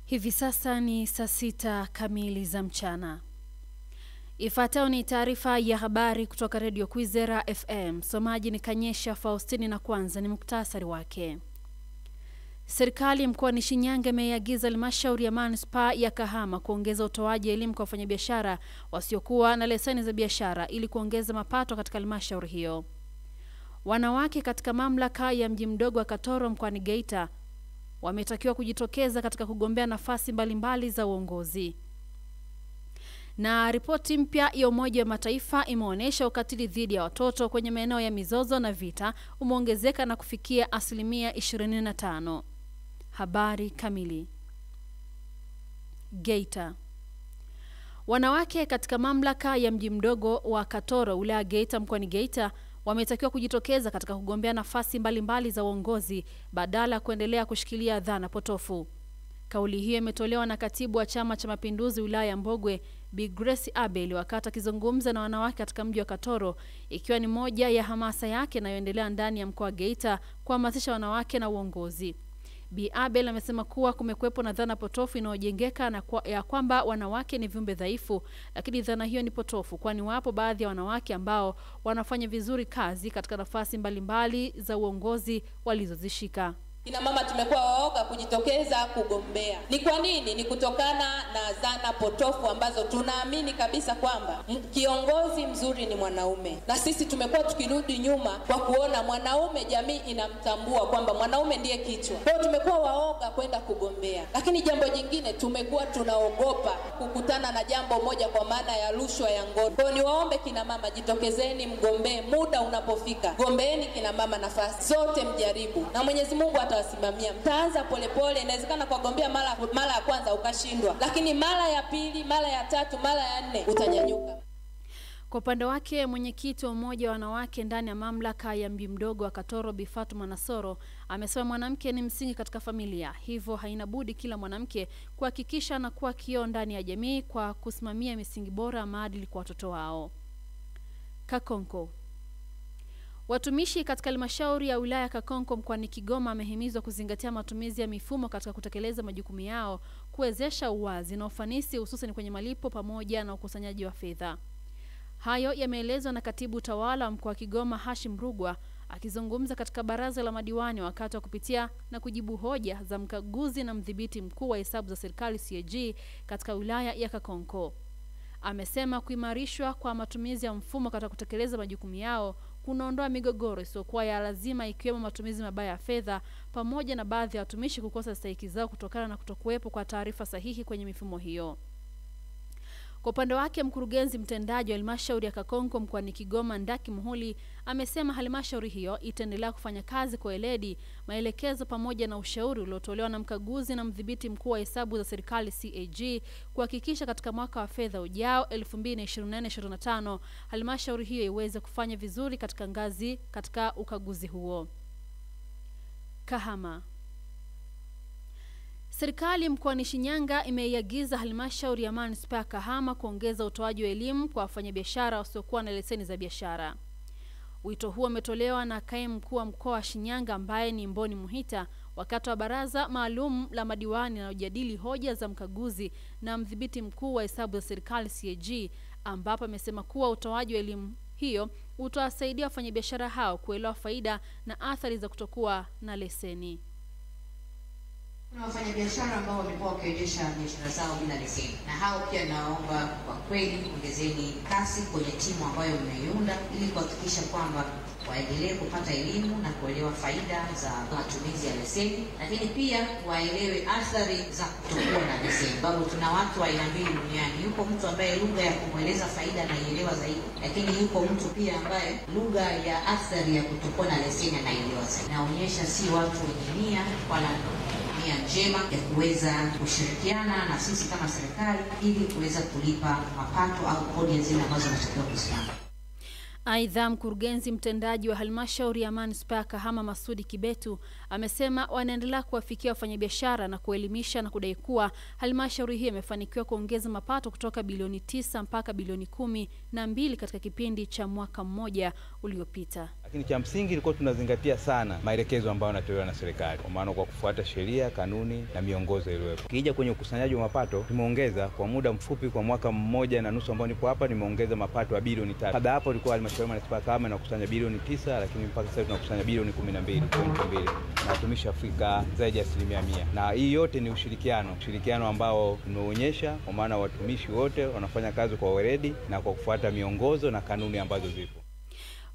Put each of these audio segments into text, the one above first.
Hivi sasa ni saa 6 kamili za mchana. Ifuatayo ni taarifa ya habari kutoka Radio Kwizera FM. Somaji ni Kanyesha Faustini na kwanza ni muktasari wake. Serikali mkoani Shinyanga imeiagiza halmashauri ya manispaa ya Kahama kuongeza utoaji elimu kwa wafanyabiashara wasiokuwa na leseni za biashara ili kuongeza mapato katika halmashauri hiyo. Wanawake katika mamlaka ya mji mdogo wa Katoro mkoani Geita wametakiwa kujitokeza katika kugombea nafasi mbalimbali za uongozi. Na ripoti mpya ya Umoja wa Mataifa imeonyesha ukatili dhidi ya watoto kwenye maeneo ya mizozo na vita umeongezeka na kufikia 25%. Habari kamili. Geita. Wanawake katika mamlaka ya mji mdogo wa Katoro wilaya Geita mkoani Geita wametakiwa kujitokeza katika kugombea nafasi mbalimbali za uongozi badala ya kuendelea kushikilia dhana potofu. Kauli hiyo imetolewa na katibu wa Chama cha Mapinduzi wilaya ya Mbogwe Bi Grace Abel wakati akizungumza na wanawake katika mji wa Katoro, ikiwa ni moja ya hamasa yake inayoendelea ndani ya mkoa wa Geita kuhamasisha wanawake na uongozi. Bi Abel amesema kuwa kumekuwepo na dhana potofu inayojengeka na ya kwamba wanawake ni viumbe dhaifu, lakini dhana hiyo ni potofu, kwani wapo baadhi ya wanawake ambao wanafanya vizuri kazi katika nafasi mbalimbali za uongozi walizozishika. Kina mama tumekuwa waoga kujitokeza kugombea. Ni kwa nini? Ni kutokana na dhana potofu ambazo tunaamini kabisa kwamba kiongozi mzuri ni mwanaume. Na sisi tumekuwa tukirudi nyuma kwa kuona mwanaume, jamii inamtambua kwamba mwanaume ndiye kichwa. Kwa hiyo tumekuwa waoga kwenda kugombea. Lakini jambo jingine, tumekuwa tunaogopa kukutana na jambo moja kwa maana ya rushwa ya ngono. Kwa hiyo niwaombe kina mama, jitokezeni mgombee muda unapofika. Gombeeni kina mama nafasi zote, mjaribu. Na Mwenyezi Mungu atawasimamia. Mtaanza polepole, inawezekana kwa gombea mara ya kwanza ukashindwa, lakini mara ya pili, mara ya tatu, mara ya 4 utanyanyuka. Kwa upande wake mwenyekiti wa Umoja wa Wanawake ndani ya mamlaka ya mji mdogo wa Katoro Bi Fatuma Nasoro amesema mwanamke ni msingi katika familia, hivyo haina budi kila mwanamke kuhakikisha na kuwa kioo ndani ya jamii kwa kusimamia misingi bora maadili kwa watoto wao. Kakonko. Watumishi katika halmashauri ya wilaya Kakonko mkoani Kigoma wamehimizwa kuzingatia matumizi ya mifumo katika kutekeleza majukumu yao, kuwezesha uwazi na ufanisi hususan kwenye malipo pamoja na ukusanyaji wa fedha. Hayo yameelezwa na katibu utawala wa mkoa wa Kigoma Hashim Rugwa akizungumza katika baraza la madiwani wakati wa kupitia na kujibu hoja za mkaguzi na mdhibiti mkuu wa hesabu za serikali CAG katika wilaya ya Kakonko. Amesema kuimarishwa kwa matumizi ya mfumo katika kutekeleza majukumu yao kunaondoa migogoro isiyokuwa ya lazima, ikiwemo matumizi mabaya ya fedha pamoja na baadhi ya watumishi kukosa stahiki zao kutokana na kutokuwepo kwa taarifa sahihi kwenye mifumo hiyo. Kwa upande wake mkurugenzi mtendaji wa halmashauri ya Kakonko mkoani Kigoma Ndaki Muhuli amesema halmashauri hiyo itaendelea kufanya kazi kwa weledi, maelekezo pamoja na ushauri uliotolewa na mkaguzi na mdhibiti mkuu wa hesabu za serikali CAG kuhakikisha katika mwaka wa fedha ujao 2024-2025 halmashauri hiyo iweze kufanya vizuri katika ukaguzi huo. Kahama. Serikali mkoani Shinyanga imeiagiza halmashauri ya manispaa ya Kahama kuongeza utoaji wa elimu kwa wafanyabiashara wasiokuwa na leseni za biashara. Wito huo umetolewa na kaimu mkuu wa mkoa wa Shinyanga ambaye ni Mboni Muhita wakati wa baraza maalum la madiwani linalojadili hoja za mkaguzi na mdhibiti mkuu wa hesabu za serikali CAG, ambapo amesema kuwa utoaji wa elimu hiyo utawasaidia wafanyabiashara hao kuelewa faida na athari za kutokuwa na leseni. Kuna wafanyabiashara ambao wamekuwa wakiendesha biashara zao bila leseni, na hao pia naomba kwa kweli ongezeni kasi kwenye timu ambayo mnaiunda ili kuhakikisha kwamba waendelee kupata elimu na kuelewa faida za matumizi ya leseni, lakini pia waelewe athari za kutokuwa na leseni, sababu tuna watu wa aina mbili duniani. Yuko mtu ambaye lugha ya kumweleza faida anaielewa zaidi, lakini yuko mtu pia ambaye lugha ya athari ya kutokuwa na leseni anaielewa zaidi. Naonyesha si watu wenye nia wala nia njema ya kuweza kushirikiana na sisi kama serikali ili kuweza kulipa mapato au kodi zile ambazo tunatakiwa kusimama. Aidha, mkurugenzi mtendaji wa halmashauri ya manispaa ya Kahama Masudi Kibetu amesema wanaendelea kuwafikia wafanyabiashara na kuelimisha na kudai kuwa halmashauri hiyo imefanikiwa kuongeza mapato kutoka bilioni 9 mpaka bilioni 12 katika kipindi cha mwaka mmoja uliopita. Lakini cha msingi ilikuwa tunazingatia sana maelekezo ambayo yanatolewa na serikali, kwa maana kwa kufuata sheria, kanuni na miongozo iliyopo. Kija kwenye ukusanyaji wa mapato, tumeongeza kwa muda mfupi, kwa mwaka 1.5 ambao nipo hapa, nimeongeza mapato ya bilioni 3. Baada hapo ilikuwa halmashauri ya manispaa kama inakusanya bilioni 9, lakini mpaka sasa tunakusanya bilioni 12.2 na tumeshafika zaidi ya 100%. Na hii yote ni ushirikiano ambao tumeonyesha, kwa maana watumishi wote wanafanya kazi kwa weledi na kwa kufuata miongozo na kanuni ambazo zipo.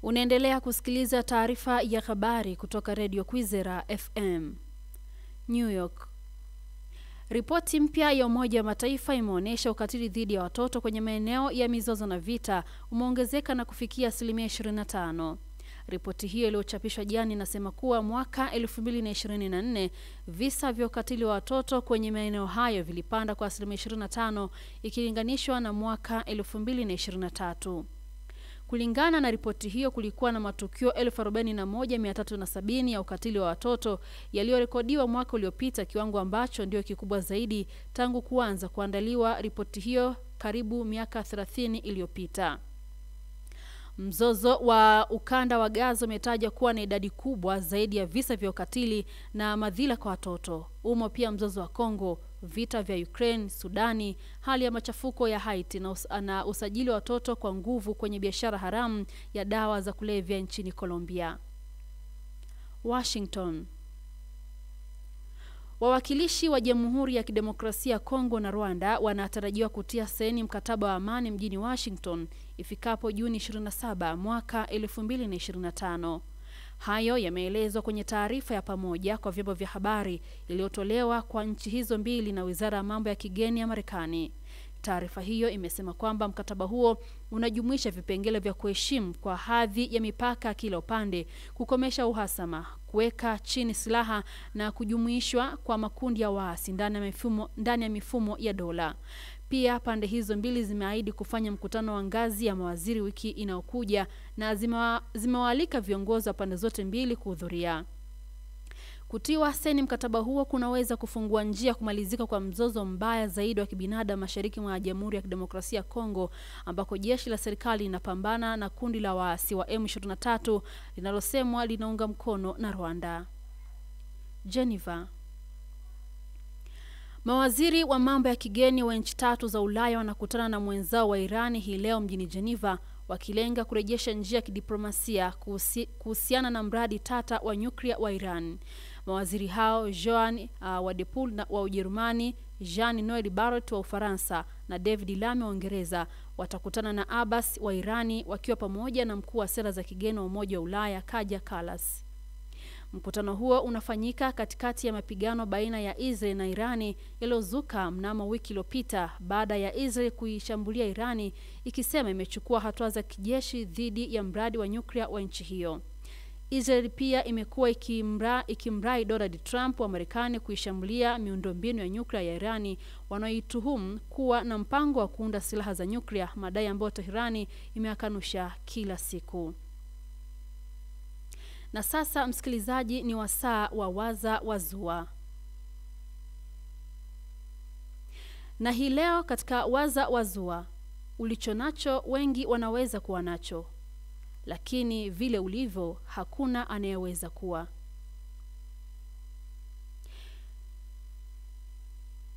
Unaendelea kusikiliza taarifa ya habari kutoka Radio Kwizera FM. New York. Ripoti mpya ya Umoja wa Mataifa imeonyesha ukatili dhidi ya watoto kwenye maeneo ya mizozo na vita umeongezeka na kufikia 25%. Ripoti hiyo iliyochapishwa jana inasema kuwa mwaka 2024 visa vya ukatili wa watoto kwenye maeneo hayo vilipanda kwa 25% ikilinganishwa na mwaka 2023. Kulingana na ripoti hiyo, kulikuwa na matukio 41,370 ya ukatili wa watoto yaliyorekodiwa mwaka uliopita, kiwango ambacho ndio kikubwa zaidi tangu kuanza kuandaliwa ripoti hiyo karibu miaka 30 iliyopita. Mzozo wa ukanda wa Gaza umetaja kuwa na idadi kubwa zaidi ya visa vya ukatili na madhila kwa watoto. Umo pia mzozo wa Kongo, vita vya Ukraine, Sudani, hali ya machafuko ya Haiti na usajili wa watoto kwa nguvu kwenye biashara haramu ya dawa za kulevya nchini Colombia. Washington. Wawakilishi wa Jamhuri ya Kidemokrasia ya Kongo na Rwanda wanatarajiwa kutia saini mkataba wa amani mjini Washington ifikapo Juni 27 mwaka 2025. Hayo yameelezwa kwenye taarifa ya pamoja kwa vyombo vya habari iliyotolewa kwa nchi hizo mbili na Wizara ya Mambo ya Kigeni ya Marekani. Taarifa hiyo imesema kwamba mkataba huo unajumuisha vipengele vya kuheshimu kwa hadhi ya mipaka kila upande, kukomesha uhasama, kuweka chini silaha na kujumuishwa kwa makundi ya waasi ndani ya mifumo ya dola. Pia pande hizo mbili zimeahidi kufanya mkutano wa ngazi ya mawaziri wiki inayokuja na zimewaalika viongozi wa pande zote mbili kuhudhuria. Kutiwa saini mkataba huo kunaweza kufungua njia kumalizika kwa mzozo mbaya zaidi wa kibinadamu mashariki mwa Jamhuri ya Kidemokrasia ya Kongo, ambako jeshi la serikali linapambana na kundi la waasi wa M23 linalosemwa linaunga mkono na Rwanda. Geneva. Mawaziri wa mambo ya kigeni wa nchi tatu za Ulaya wanakutana na mwenzao wa Irani hii leo mjini Geneva, wakilenga kurejesha njia ya kidiplomasia kuhusiana na mradi tata wa nyuklia wa Iran. Mawaziri hao Joan Wadepoul wa Ujerumani, Jean-Noel Barrot wa Ufaransa na David Lammy wa Uingereza watakutana na Abbas wa Irani, wakiwa pamoja na mkuu wa sera za kigeni wa Umoja wa Ulaya Kaja Kallas. Mkutano huo unafanyika katikati ya mapigano baina ya Israel na Irani yaliyozuka mnamo wiki iliyopita baada ya Israel kuishambulia Irani ikisema imechukua hatua za kijeshi dhidi ya mradi wa nyuklia wa nchi hiyo. Israel pia imekuwa ikimrai Donald Trump wa Marekani kuishambulia miundombinu ya nyuklia ya Irani, wanaoituhumu kuwa na mpango wa kuunda silaha za nyuklia, madai ambayo Tehran imekanusha kila siku. Na sasa msikilizaji, ni wasaa wa Waza Wazua. Na hii leo katika Waza Wazua, ulichonacho wengi wanaweza kuwa nacho, lakini vile ulivyo hakuna anayeweza kuwa.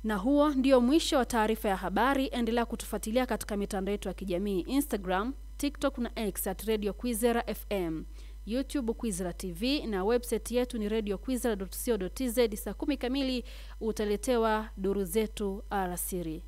Na huo ndio mwisho wa taarifa ya habari. Endelea kutufuatilia katika mitandao yetu ya kijamii, Instagram, TikTok na X @Radio Kwizera FM, YouTube Kwizera TV, na website yetu ni radiokwizera.co.tz. Saa 10 kamili utaletewa duru zetu alasiri.